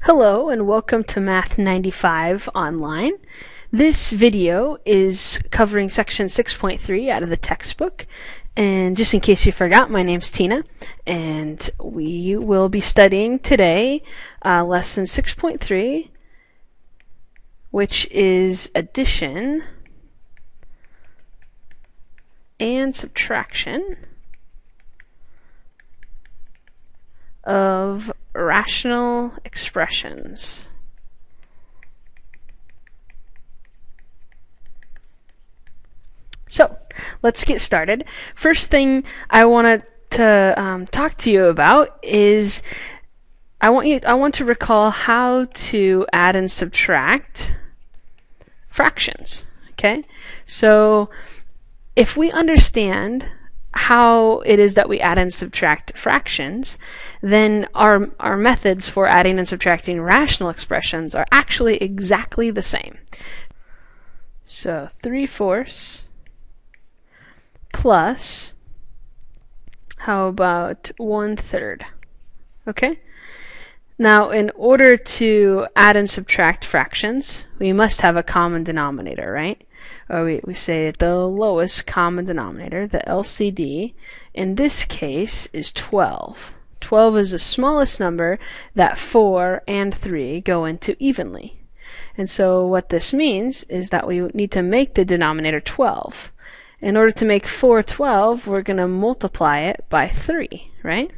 Hello and welcome to Math 95 Online. This video is covering section 6.3 out of the textbook. And just in case you forgot, my name's Tina, and we will be studying today lesson 6.3, which is addition and subtraction of rational expressions. So let's get started. First thing I want to talk to you about is I want to recall how to add and subtract fractions. Okay, so if we understand how it is that we add and subtract fractions, then our methods for adding and subtracting rational expressions are actually exactly the same. So 3/4 plus, how about 1/3? Okay? Now, in order to add and subtract fractions, we must have a common denominator, right? Or we say the lowest common denominator, the LCD, in this case is 12. 12 is the smallest number that 4 and 3 go into evenly. And so what this means is that we need to make the denominator 12. In order to make 4 12, we're going to multiply it by 3, right?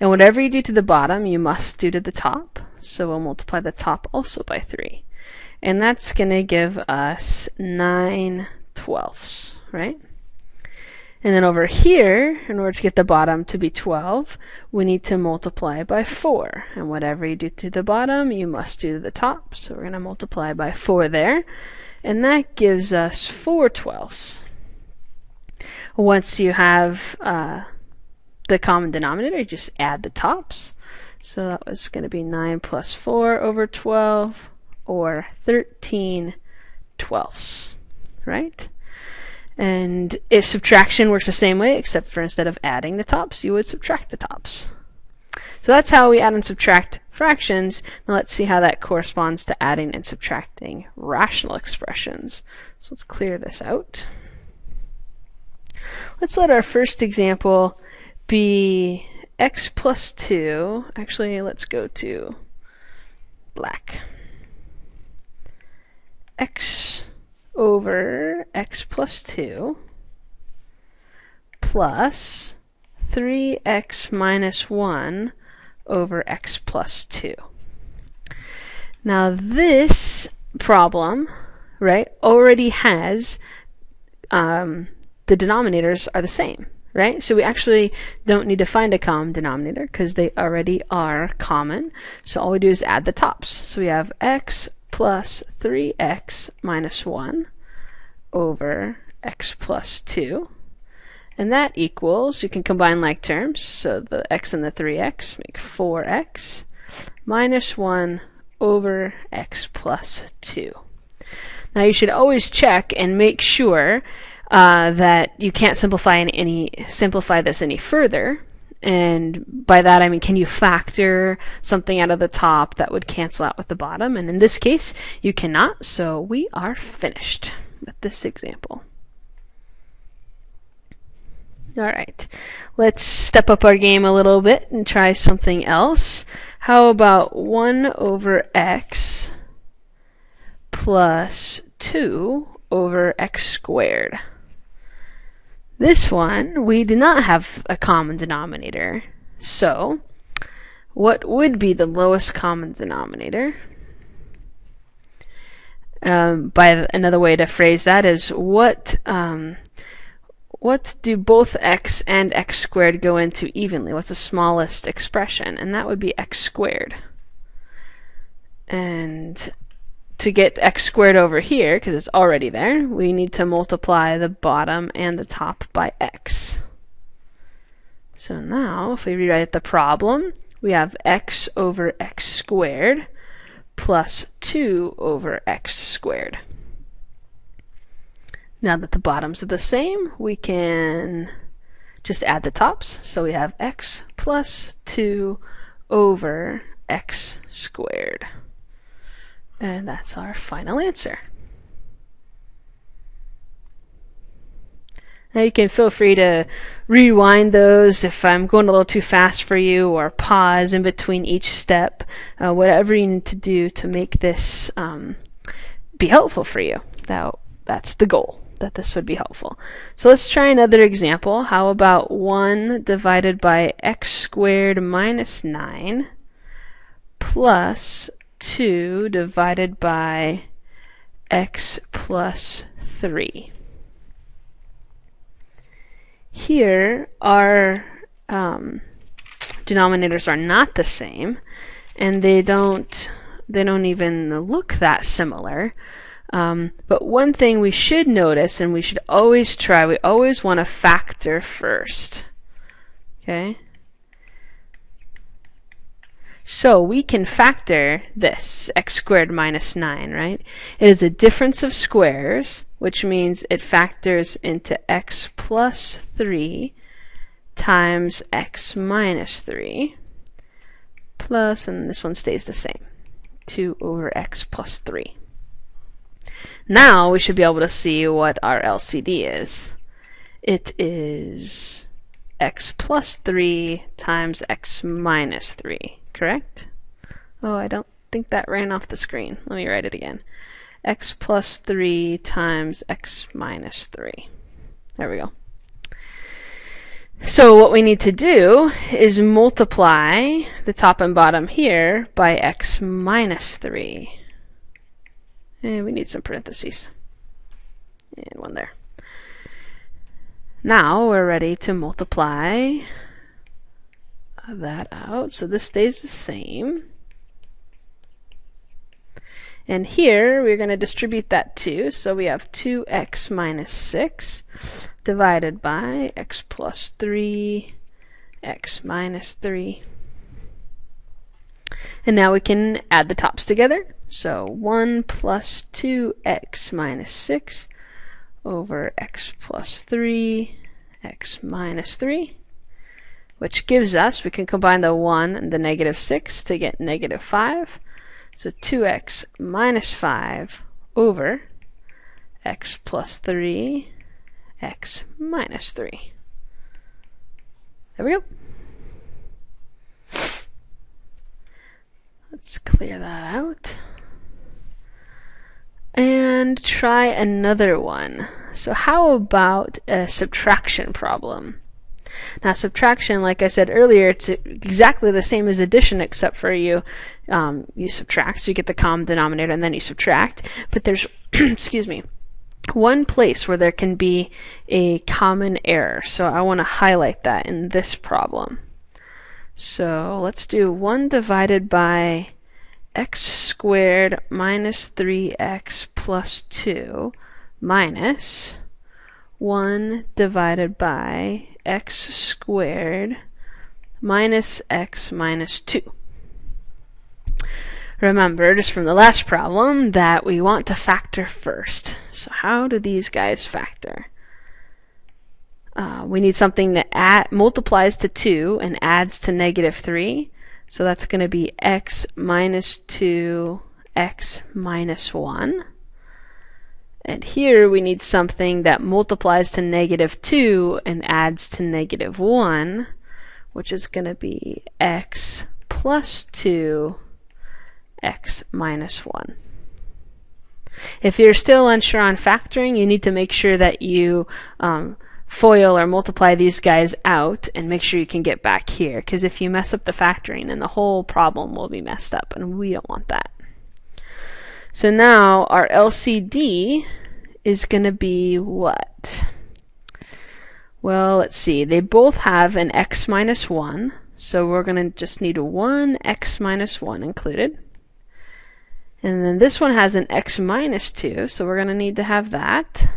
And whatever you do to the bottom, you must do to the top. So we'll multiply the top also by 3. And that's going to give us 9/12, right? And then over here, in order to get the bottom to be 12, we need to multiply by 4. And whatever you do to the bottom, you must do to the top. So we're going to multiply by 4 there. And that gives us 4/12. Once you have the common denominator, you just add the tops. So that was going to be 9 plus 4 over 12, or 13/12, right? And if subtraction works the same way, except for instead of adding the tops, you would subtract the tops. So that's how we add and subtract fractions. Now let's see how that corresponds to adding and subtracting rational expressions. So let's clear this out. Let's let our first example be x plus 2. Actually, let's go to black. X over x plus 2 plus 3x minus 1 over x plus 2. Now this problem, right, already has the denominators are the same, right? So we actually don't need to find a common denominator because they already are common. So all we do is add the tops. So we have x plus 3x minus 1 over x plus 2. And that equals, you can combine like terms, so the x and the 3x make 4x minus 1 over x plus 2. Now you should always check and make sure that you can't simplify this any further. And by that I mean, can you factor something out of the top that would cancel out with the bottom? And in this case, you cannot, so we are finished with this example. Alright, let's step up our game a little bit and try something else. How about 1 over x plus 2 over x squared? This one, we do not have a common denominator. So, what would be the lowest common denominator? Another way to phrase that is, what do both x and x squared go into evenly? What's the smallest expression? And that would be x squared. And to get x squared over here, because it's already there, we need to multiply the bottom and the top by x. So now, if we rewrite the problem, we have x over x squared plus 2 over x squared. Now that the bottoms are the same, we can just add the tops. So we have x plus 2 over x squared. And that's our final answer. Now you can feel free to rewind those if I'm going a little too fast for you, or pause in between each step, whatever you need to do to make this be helpful for you. That's the goal, that this would be helpful. So let's try another example. How about 1 divided by x squared minus 9 plus 2 divided by x plus 3. Here, our denominators are not the same, and they don't even look that similar. But one thing we should notice, and we should always try, we always want to factor first. Okay? So we can factor this, x squared minus 9, right? It is a difference of squares, which means it factors into x plus 3 times x minus 3, plus, and this one stays the same, 2 over x plus 3. Now we should be able to see what our LCD is. It is x plus 3 times x minus 3, correct? Oh, I don't think that ran off the screen. Let me write it again. X plus 3 times x minus 3. There we go. So what we need to do is multiply the top and bottom here by x minus 3. And we need some parentheses. And one there. Now we're ready to multiply that out. So this stays the same. And here we're going to distribute that 2. So we have 2x minus 6 divided by x plus 3, x minus 3. And now we can add the tops together. So 1 plus 2x minus 6 over x plus 3, x minus 3, which gives us, we can combine the 1 and the negative 6 to get negative 5. So 2x minus 5 over x plus 3, x minus 3. There we go. Let's clear that out. And try another one. So how about a subtraction problem? Now subtraction, like I said earlier, it's exactly the same as addition, except for you subtract, so you get the common denominator and then you subtract. But there's excuse me, one place where there can be a common error. So I want to highlight that in this problem. So let's do 1 divided by x squared minus 3x plus 2 minus 1 divided by x squared minus x minus 2. Remember, just from the last problem, that we want to factor first. So how do these guys factor? We need something that multiplies to 2 and adds to negative 3. So that's going to be x minus 2, x minus 1. And here we need something that multiplies to negative 2 and adds to negative 1, which is going to be x plus 2, x minus 1. If you're still unsure on factoring, you need to make sure that you FOIL or multiply these guys out and make sure you can get back here, because if you mess up the factoring, then the whole problem will be messed up, and we don't want that. So now our LCD is going to be what? Well, let's see. They both have an x minus 1, so we're going to just need one x minus 1 included. And then this one has an x minus 2, so we're going to need to have that.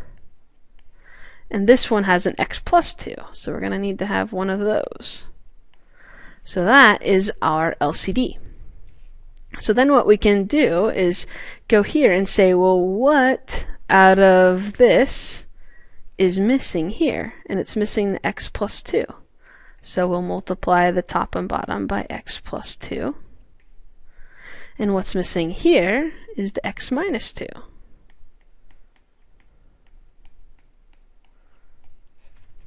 And this one has an x plus 2, so we're going to need to have one of those. So that is our LCD. So then what we can do is go here and say, well, what out of this is missing here? And it's missing the x plus 2. So we'll multiply the top and bottom by x plus 2. And what's missing here is the x minus 2.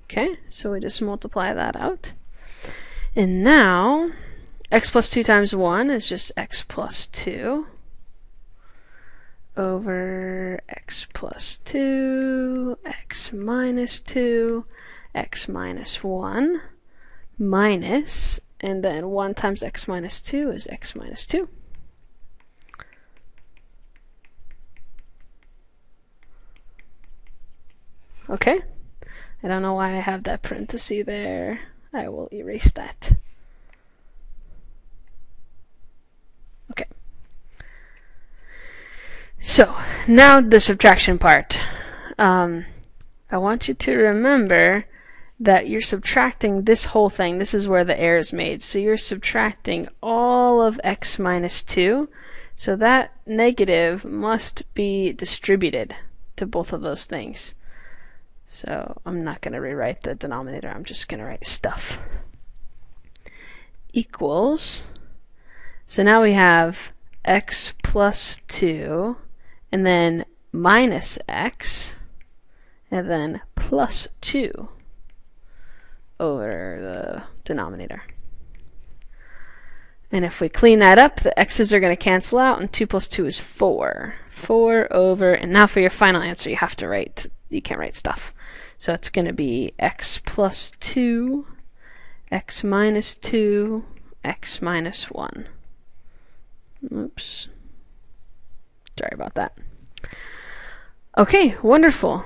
Okay, so we just multiply that out. And now, x plus 2 times 1 is just x plus 2 over x plus 2, x minus 2, x minus 1, minus, and then 1 times x minus 2 is x minus 2. Okay, I don't know why I have that parenthesis there. I will erase that. Okay. So, now the subtraction part. I want you to remember that you're subtracting this whole thing. This is where the error is made. So you're subtracting all of x minus 2. So that negative must be distributed to both of those things. So I'm not going to rewrite the denominator. I'm just going to write stuff. Equals. So now we have x plus 2, and then minus x, and then plus 2 over the denominator. And if we clean that up, the x's are going to cancel out, and 2 plus 2 is 4. 4 over, and now for your final answer, you have to write, you can't write stuff. So it's going to be x plus 2, x minus 2, x minus 1. Oops. Sorry about that. Okay, wonderful.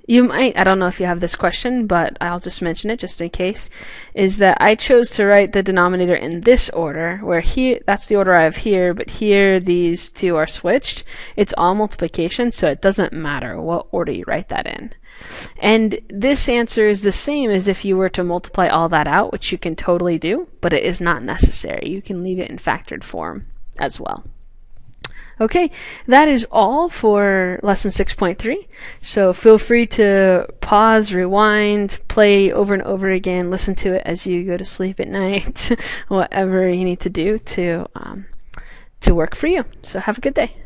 You might, I don't know if you have this question, but I'll just mention it just in case, is that I chose to write the denominator in this order, where here, that's the order I have here, but here these two are switched. It's all multiplication, so it doesn't matter what order you write that in. And this answer is the same as if you were to multiply all that out, which you can totally do, but it is not necessary. You can leave it in factored form as well. Okay, that is all for lesson 6.3. So feel free to pause, rewind, play over and over again, listen to it as you go to sleep at night, whatever you need to do to work for you. So have a good day.